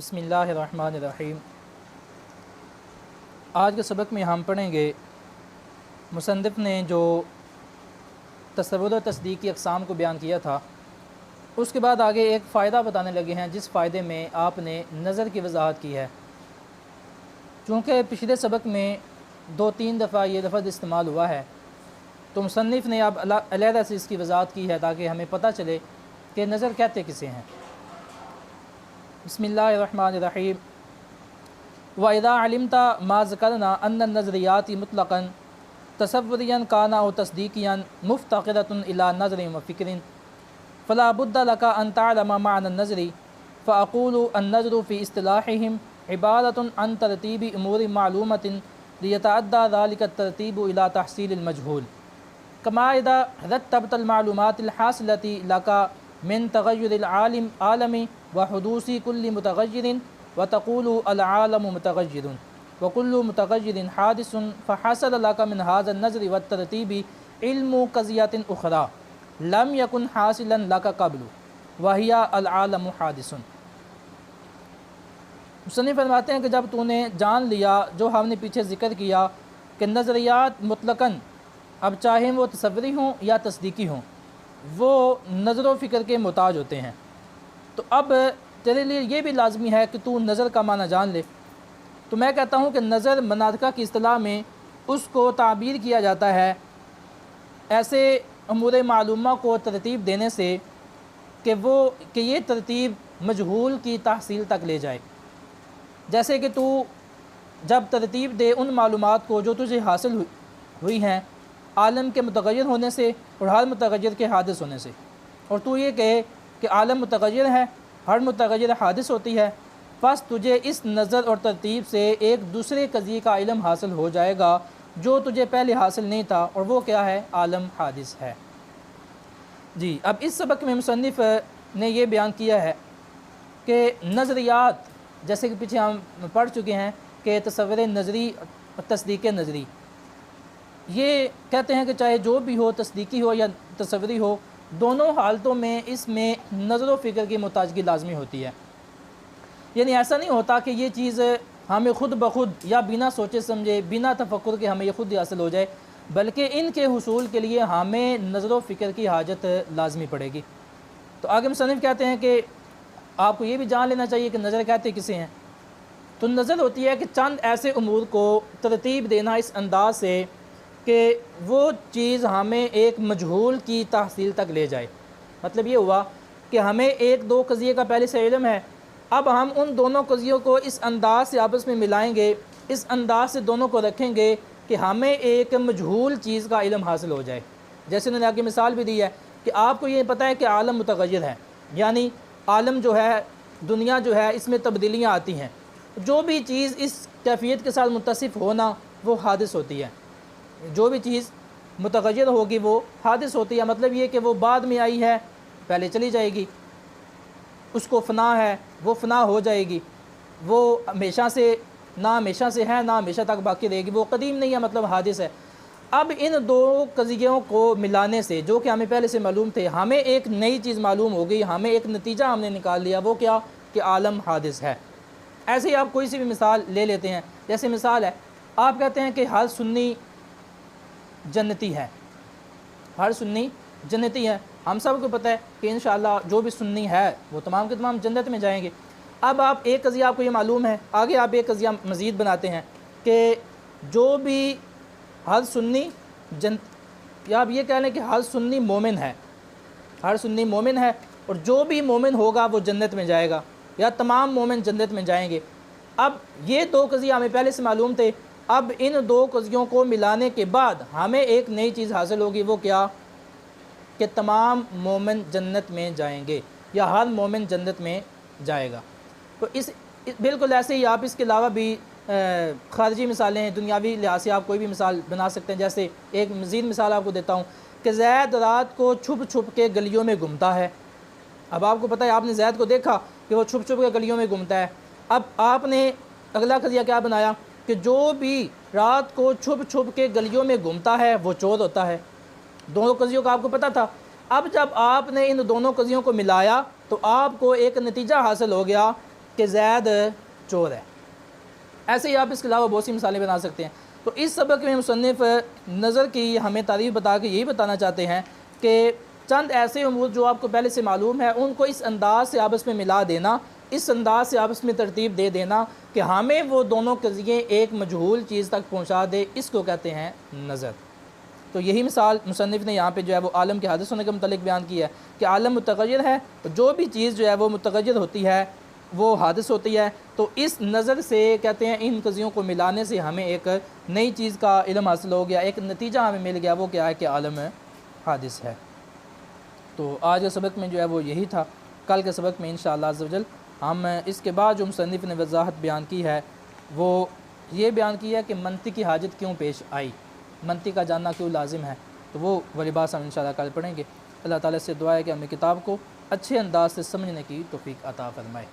بسم اللہ الرحمن الرحیم۔ آج کے سبق میں ہم پڑھیں گے مصنف نے جو تصور و تصدیق کی اقسام کو بیان کیا تھا، اس کے بعد آگے ایک فائدہ بتانے لگے ہیں جس فائدے میں آپ نے نظر کی وضاحت کی ہے۔ چونکہ پچھلے سبق میں 2-3 دفعہ یہ لفظ استعمال ہوا ہے، تو مصنف نے اب علیحدہ سے اس کی وضاحت کی ہے تاکہ ہمیں پتہ چلے کہ نظر کہتے کسے ہیں۔ بسم اللہ الرحمن الرحیم۔ وَإِذَا عَلِمْتَ مَا ذَكَرْنَا أَنَّ النَّظْرِيَاتِ مُطْلَقًا تَصَوُّرِيًا كَانَ أَوْ تَصْدِيقِيًا مُفْتَقِرَةٌ إِلَى نَظْرٍ وَفِكْرٍ فَلَا بُدَّ لَكَ أَن تَعْلَمَ مَعْنَى النَّظْرِ فَأَقُولُ النَّظْرُ فِي اصْطِلَاحِهِمْ عِبَارَةٌ عَن تَرْتِيبِ أُمُورٍ مَعْلُومَةٍ لِيَتَعَدَّى ذَلِكَ التَّرْتِيبُ إِلَى تَحْصِيلِ الْمَجْهُولِ كَمَا إِذَا رَتَّبْتَ الْمَعْلُومَاتِ الْحَاصِلَةِ لَكَ من تغیر العالم عالمی وحدوث کل متغیر وتقول العالم متغیر وکل متغیر حادث فحصل لك من هذا النظر والترتیب علم قضیۃ اخرى لم یکن حاصلا لك قبل وہی العالم حادث۔ مصنف فرماتے ہیں کہ جب تو نے جان لیا جو ہم نے پیچھے ذکر کیا کہ نظریات مطلقاً، اب چاہے وہ تصوری ہوں یا تصدیقی ہوں، وہ نظر و فکر کے محتاج ہوتے ہیں، تو اب تیرے لیے یہ بھی لازمی ہے کہ تو نظر کا معنی جان لے۔ تو میں کہتا ہوں کہ نظر مناطقہ کی اصطلاح میں اس کو تعبیر کیا جاتا ہے ایسے امور معلومہ کو ترتیب دینے سے کہ یہ ترتیب مجہول کی تحصیل تک لے جائے۔ جیسے کہ تو جب ترتیب دے ان معلومات کو جو تجھے حاصل ہوئی ہیں عالم کے متغیر ہونے سے اور ہر متغیر کے حادث ہونے سے، اور تو یہ کہے کہ عالم متغیر ہے، ہر متغیر حادث ہوتی ہے، بس تجھے اس نظر اور ترتیب سے ایک دوسرے قضیے کا علم حاصل ہو جائے گا جو تجھے پہلے حاصل نہیں تھا، اور وہ کیا ہے؟ عالم حادث ہے۔ جی، اب اس سبق میں مصنف نے یہ بیان کیا ہے کہ نظریات، جیسے کہ پیچھے ہم پڑھ چکے ہیں کہ تصور نظری اور تصدیق نظری، یہ کہتے ہیں کہ چاہے جو بھی ہو، تصدیقی ہو یا تصوری ہو، دونوں حالتوں میں اس میں نظر و فکر کی محتاجگی لازمی ہوتی ہے۔ یعنی ایسا نہیں ہوتا کہ یہ چیز ہمیں خود بخود یا بنا سوچے سمجھے، بنا تفکر کے ہمیں یہ خود ہی حاصل ہو جائے، بلکہ ان کے حصول کے لیے ہمیں نظر و فکر کی حاجت لازمی پڑے گی۔ تو آگے مصنف کہتے ہیں کہ آپ کو یہ بھی جان لینا چاہیے کہ نظر کہتے کسے ہیں۔ تو نظر ہوتی ہے کہ چند ایسے امور کو ترتیب دینا اس انداز سے کہ وہ چیز ہمیں ایک مجہول کی تحصیل تک لے جائے۔ مطلب یہ ہوا کہ ہمیں ایک دو قضیے کا پہلے سے علم ہے، اب ہم ان دونوں قضیوں کو اس انداز سے آپس میں ملائیں گے، اس انداز سے دونوں کو رکھیں گے کہ ہمیں ایک مجہول چیز کا علم حاصل ہو جائے۔ جیسے انہوں نے آگے مثال بھی دی ہے کہ آپ کو یہ پتہ ہے کہ عالم متغیر ہے، یعنی عالم جو ہے، دنیا جو ہے، اس میں تبدیلیاں آتی ہیں، جو بھی چیز اس کیفیت کے ساتھ متصف ہونا وہ حادث ہوتی ہے، جو بھی چیز متغیر ہوگی وہ حادث ہوتی ہے۔ مطلب یہ کہ وہ بعد میں آئی ہے، پہلے چلی جائے گی، اس کو فنا ہے، وہ فنا ہو جائے گی، وہ ہمیشہ سے نہ ہمیشہ سے ہے نہ ہمیشہ تک باقی رہے گی، وہ قدیم نہیں ہے، مطلب حادث ہے۔ اب ان دو قضیوں کو ملانے سے جو کہ ہمیں پہلے سے معلوم تھے، ہمیں ایک نئی چیز معلوم ہو گئی، ہمیں ایک نتیجہ ہم نے نکال لیا، وہ کیا؟ کہ عالم حادث ہے۔ ایسے ہی آپ کوئی سی بھی مثال لے لیتے ہیں، جیسے مثال ہے، آپ کہتے ہیں کہ ہر سنی جنتی ہے، ہر سنی جنتی ہے۔ ہم سب کو پتہ ہے کہ انشاءاللہ جو بھی سنی ہے وہ تمام کے تمام جنت میں جائیں گے۔ اب آپ ایک قضیہ آپ کو یہ معلوم ہے، آگے آپ ایک قضیہ مزید بناتے ہیں کہ جو بھی ہر سنی یا آپ یہ کہہ لیں کہ ہر سنی مومن ہے، ہر سنی مومن ہے، اور جو بھی مومن ہوگا وہ جنت میں جائے گا، یا تمام مومن جنت میں جائیں گے۔ اب یہ دو قضیہ ہمیں پہلے سے معلوم تھے، اب ان دو قضیوں کو ملانے کے بعد ہمیں ایک نئی چیز حاصل ہوگی، وہ کیا؟ کہ تمام مومن جنت میں جائیں گے، یا ہر مومن جنت میں جائے گا۔ تو بالکل ایسے ہی آپ اس کے علاوہ بھی خارجی مثالیں ہیں، دنیاوی لحاظ سے آپ کوئی بھی مثال بنا سکتے ہیں۔ جیسے ایک مزید مثال آپ کو دیتا ہوں کہ زید رات کو چھپ چھپ کے گلیوں میں گھومتا ہے۔ اب آپ کو پتہ ہے، آپ نے زید کو دیکھا کہ وہ چھپ چھپ کے گلیوں میں گھومتا ہے۔ اب آپ نے اگلا قضیہ کیا بنایا کہ جو بھی رات کو چھپ چھپ کے گلیوں میں گھومتا ہے وہ چور ہوتا ہے۔ دونوں قضیوں کا آپ کو پتہ تھا۔ اب جب آپ نے ان دونوں قضیوں کو ملایا تو آپ کو ایک نتیجہ حاصل ہو گیا کہ زید چور ہے۔ ایسے ہی آپ اس کے علاوہ بہت سی مثالیں بنا سکتے ہیں۔ تو اس سبق میں مصنف نظر کی ہمیں تعریف بتا کے یہی بتانا چاہتے ہیں کہ چند ایسے امور جو آپ کو پہلے سے معلوم ہے ان کو اس انداز سے آپس میں ملا دینا، اس انداز سے آپس میں ترتیب دے دینا کہ ہمیں وہ دونوں قضیے ایک مجہول چیز تک پہنچا دے، اس کو کہتے ہیں نظر۔ تو یہی مثال مصنف نے یہاں پہ جو ہے وہ عالم کے حادث ہونے کے متعلق بیان کی ہے کہ عالم متغیر ہے، جو بھی چیز جو ہے وہ متغیر ہوتی ہے وہ حادث ہوتی ہے۔ تو اس نظر سے کہتے ہیں ان قضیوں کو ملانے سے ہمیں ایک نئی چیز کا علم حاصل ہو گیا، ایک نتیجہ ہمیں مل گیا، وہ کیا ہے کہ عالم حادث ہے۔ تو آج کے سبق میں جو ہے وہ یہی تھا۔ کل کے سبق میں انشاءاللہ عز و جل ہم اس کے بعد جو مصنف نے وضاحت بیان کی ہے وہ یہ بیان کی ہے کہ منطق کی حاجت کیوں پیش آئی، منطق کا جاننا کیوں لازم ہے، تو وہ لباس ہم انشاءاللہ کل پڑھیں گے۔ اللہ تعالیٰ سے دعا ہے کہ ہمیں کتاب کو اچھے انداز سے سمجھنے کی توفیق عطا فرمائے۔